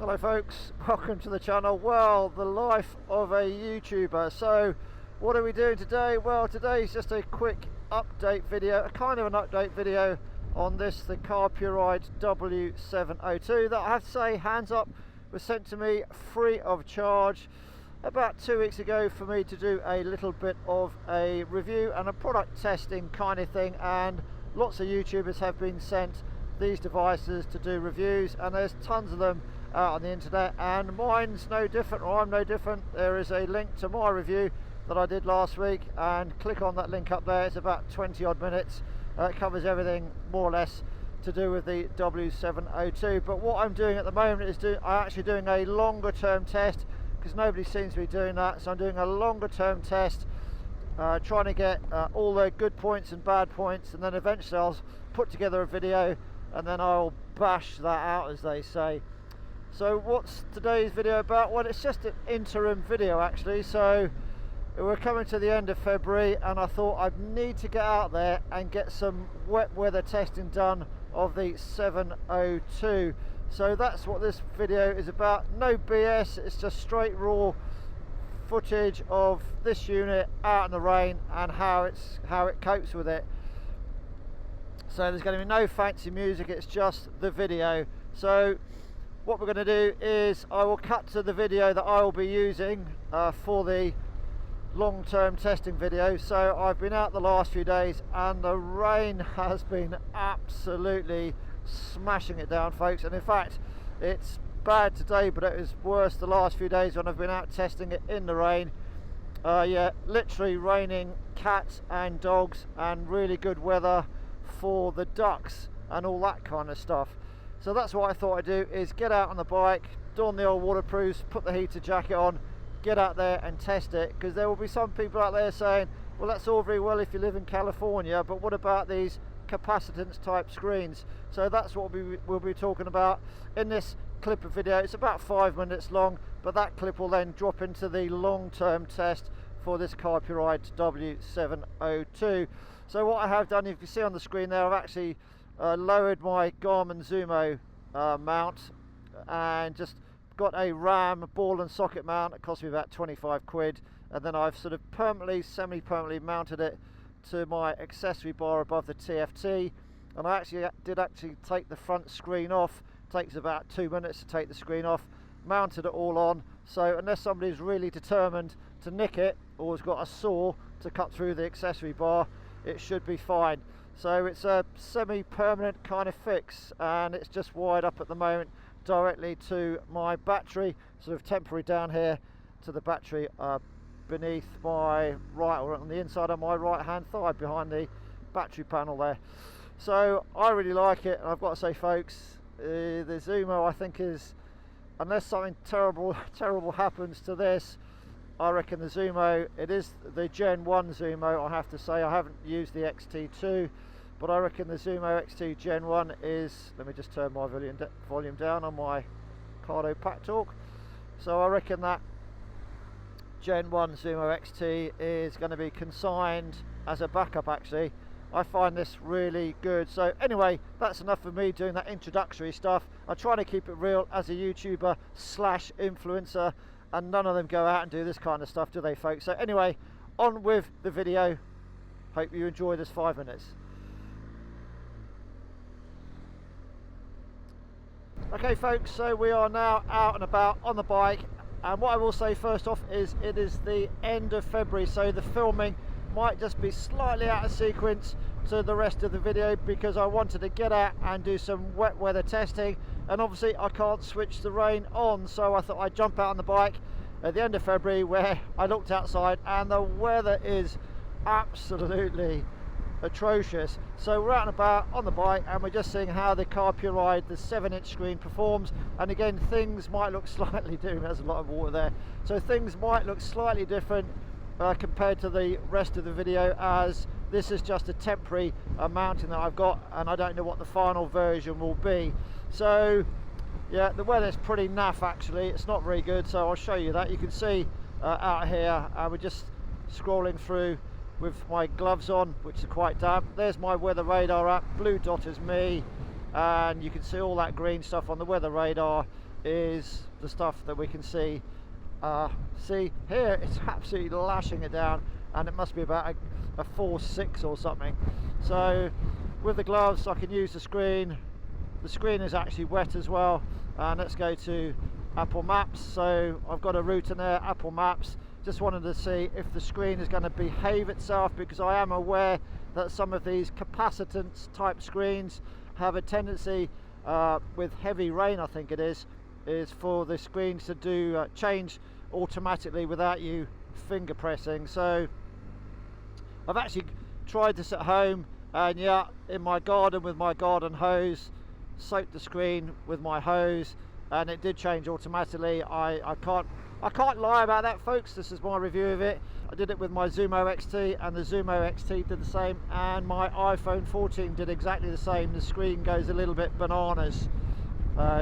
Hello folks, welcome to the channel. Well, the life of a YouTuber. So what are we doing today? Well, today is just a quick update video, a kind of an update video on this, the CARPURIDES W702, that I have to say, hands up, was sent to me free of charge about 2 weeks ago for me to do a little bit of a review and a product testing kind of thing, and lots of YouTubers have been sent these devices to do reviews, and there's tons of them out on the internet, and mine's no different, or I'm no different. There is a link to my review that I did last week, and click on that link up there. It's about 20 odd minutes. It covers everything more or less to do with the W702. But what I'm doing at the moment is I'm actually doing a longer term test, because nobody seems to be doing that. So I'm doing a longer term test, trying to get all the good points and bad points, and then eventually I'll put together a video and then I'll bash that out, as they say. So what's today's video about? Well, it's just an interim video actually. So we're coming to the end of February, and I thought I'd need to get out there and get some wet weather testing done of the 702. So that's what this video is about. No BS, it's just straight raw footage of this unit out in the rain and how it copes with it. So there's going to be no fancy music, it's just the video. So what we're going to do is I will cut to the video that I will be using for the long-term testing video. So I've been out the last few days and the rain has been absolutely smashing it down, folks, and in fact it's bad today, but it was worse the last few days when I've been out testing it in the rain. Yeah, literally raining cats and dogs, and really good weather for the ducks and all that kind of stuff. So that's what I thought I'd do, is get out on the bike, don the old waterproofs, put the heater jacket on, get out there and test it, because there will be some people out there saying, well, that's all very well if you live in California, but what about these capacitance type screens? So that's what we'll be talking about in this clip of video. It's about 5 minutes long, but that clip will then drop into the long-term test for this CARPURIDES W702. So what I have done, if you see on the screen there, I've actually lowered my Garmin Zumo mount and just got a RAM ball and socket mount. It cost me about 25 quid, and then I've sort of semi-permanently mounted it to my accessory bar above the TFT, and I did actually take the front screen off. It takes about 2 minutes to take the screen off. Mounted it all on, so unless somebody's really determined to nick it or has got a saw to cut through the accessory bar, it should be fine. So it's a semi-permanent kind of fix, and it's just wired up at the moment directly to my battery, sort of temporary down here to the battery beneath my right, or on the inside of my right hand thigh behind the battery panel there. So I really like it, and I've got to say, folks, the Zumo, I think, is, unless something terrible happens to this, I reckon the Zumo, it is the Gen 1 Zumo, I have to say. I haven't used the XT2, but I reckon the Zumo XT Gen 1 is, let me just turn my volume down on my Cardo Pack Talk. So I reckon that Gen 1 Zumo XT is going to be consigned as a backup actually. I find this really good. So anyway, that's enough for me doing that introductory stuff. I'm trying to keep it real as a YouTuber slash influencer, and none of them go out and do this kind of stuff, do they, folks? So anyway, on with the video. Hope you enjoy this 5 minutes. Okay folks, so we are now out and about on the bike, and what I will say first off is it is the end of February, so the filming might just be slightly out of sequence to the rest of the video, because I wanted to get out and do some wet weather testing, and obviously I can't switch the rain on, so I thought I'd jump out on the bike at the end of February, where I looked outside and the weather is absolutely atrocious. So we're out and about on the bike, and we're just seeing how the CARPURIDES, the 7-inch screen, performs. And again, things might look slightly different. There's a lot of water there, so things might look slightly different compared to the rest of the video, as this is just a temporary mounting that I've got, and I don't know what the final version will be. So yeah, the weather's pretty naff actually, it's not very good, so I'll show you that. You can see out here, we're just scrolling through with my gloves on, which are quite damp. There's my weather radar app, blue dot is me, and you can see all that green stuff on the weather radar. is the stuff that we can see. See here, it's absolutely lashing it down, and it must be about a 4.6 or something. So with the gloves I can use the screen. The screen is actually wet as well. And let's go to Apple Maps. So I've got a route in there, Apple Maps. Just wanted to see if the screen is going to behave itself, because I am aware that some of these capacitance type screens have a tendency, with heavy rain I think it is for the screens to do change automatically without you finger pressing. So I've actually tried this at home, and yeah, in my garden with my garden hose, soaked the screen with my hose, and it did change automatically. I can't lie about that, folks. This is my review of it. I did it with my Zumo XT, and the Zumo XT did the same, and my iPhone 14 did exactly the same. The screen goes a little bit bananas,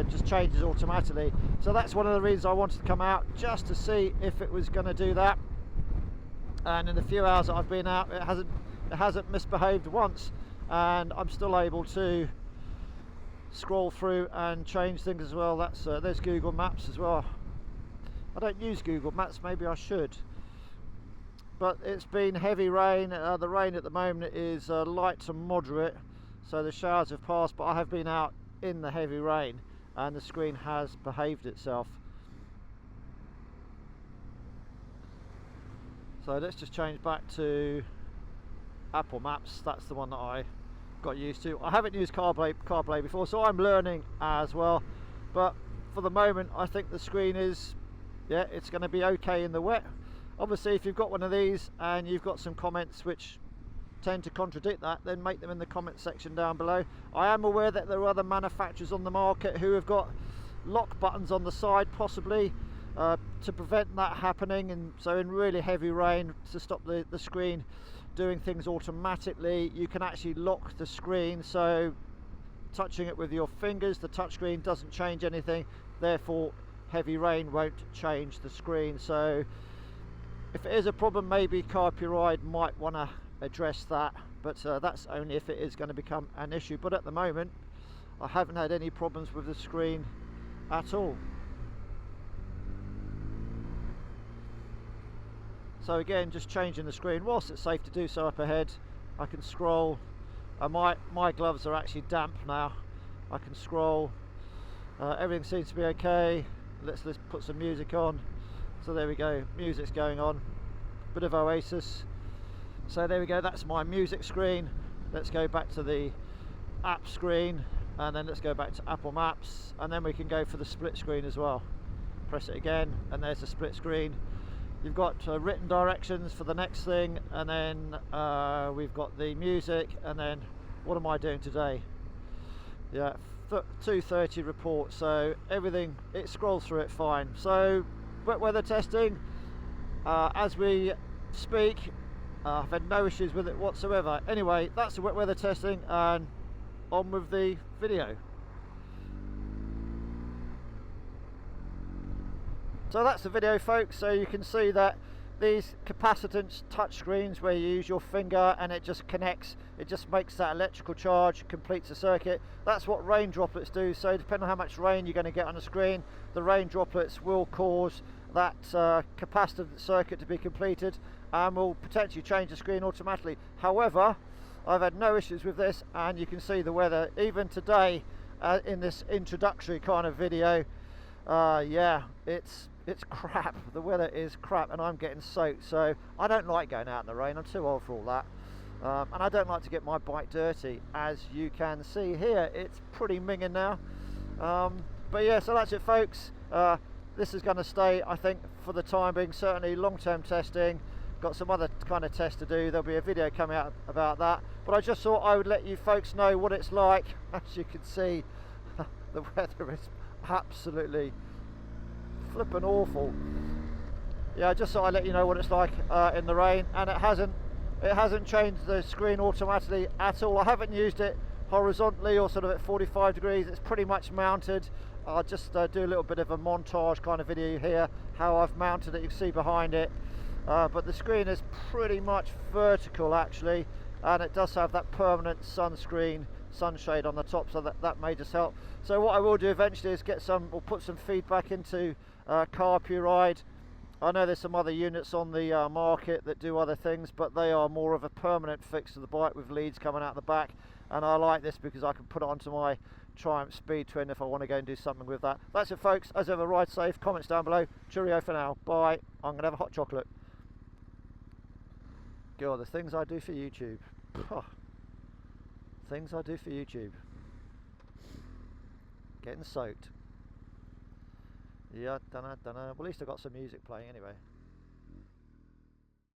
just changes automatically. So that's one of the reasons I wanted to come out, just to see if it was going to do that. And in the few hours that I've been out, it hasn't misbehaved once, and I'm still able to scroll through and change things as well. That's there's Google Maps as well. I don't use Google Maps, maybe I should. But it's been heavy rain. The rain at the moment is light to moderate, so the showers have passed, but I have been out in the heavy rain and the screen has behaved itself. So let's just change back to Apple Maps. That's the one that I got used to. I haven't used CarPlay before, so I'm learning as well. But for the moment, I think the screen is, yeah, it's going to be okay in the wet. Obviously, if you've got one of these and you've got some comments which tend to contradict that, then make them in the comment section down below. I am aware that there are other manufacturers on the market who have got lock buttons on the side, possibly to prevent that happening, and so in really heavy rain, to stop the screen doing things automatically, you can actually lock the screen, so touching it with your fingers, the touchscreen doesn't change anything, therefore heavy rain won't change the screen. So if it is a problem, maybe CARPURIDE might want to address that, but that's only if it is going to become an issue. But at the moment I haven't had any problems with the screen at all. So again, just changing the screen whilst it's safe to do so up ahead. I can scroll, and my gloves are actually damp now. I can scroll, everything seems to be okay. Let's put some music on. So there we go, music's going on, bit of Oasis. So there we go, that's my music screen. Let's go back to the app screen, and then let's go back to Apple Maps, and then we can go for the split screen as well. Press it again, and there's the split screen. You've got written directions for the next thing, and then we've got the music, and then what am I doing today? Yeah, 2:30 report, so everything, it scrolls through it fine. So wet weather testing, as we speak, I've had no issues with it whatsoever. Anyway, that's the wet weather testing, and on with the video. So that's the video, folks. So you can see that these capacitance touchscreens, where you use your finger and it just connects, it just makes that electrical charge, completes the circuit. That's what rain droplets do. So depending on how much rain you're going to get on the screen, the rain droplets will cause that capacitance circuit to be completed and will potentially change the screen automatically. However, I've had no issues with this, and you can see the weather even today in this introductory kind of video. Yeah, it's crap. The weather is crap, and I'm getting soaked, so I don't like going out in the rain. I'm too old for all that, and I don't like to get my bike dirty. As you can see here, it's pretty minging now, but yeah, so that's it, folks. This is going to stay, I think, for the time being. Certainly long-term testing, got some other kind of tests to do. There'll be a video coming out about that, but I just thought I would let you folks know what it's like. As you can see, the weather is absolutely flipping awful. Yeah, I just thought I'd let you know what it's like in the rain, and it hasn't changed the screen automatically at all. I haven't used it horizontally or sort of at 45 degrees. It's pretty much mounted. I'll just do a little bit of a montage kind of video here, how I've mounted it. You can see behind it, but the screen is pretty much vertical actually, and it does have that permanent sunscreen sunshade on the top, so that may just help. So what I will do eventually is get some, or put some feedback into CARPURIDE. I know there's some other units on the market that do other things, but they are more of a permanent fix to the bike with leads coming out the back, and I like this because I can put it onto my Triumph Speed Twin if I want to go and do something with that. That's it folks, as ever, ride safe, comments down below, cheerio for now, bye. I'm going to have a hot chocolate. God, the things I do for YouTube. Things I do for YouTube. Getting soaked. Yeah, dunno. Well, at least I got some music playing anyway.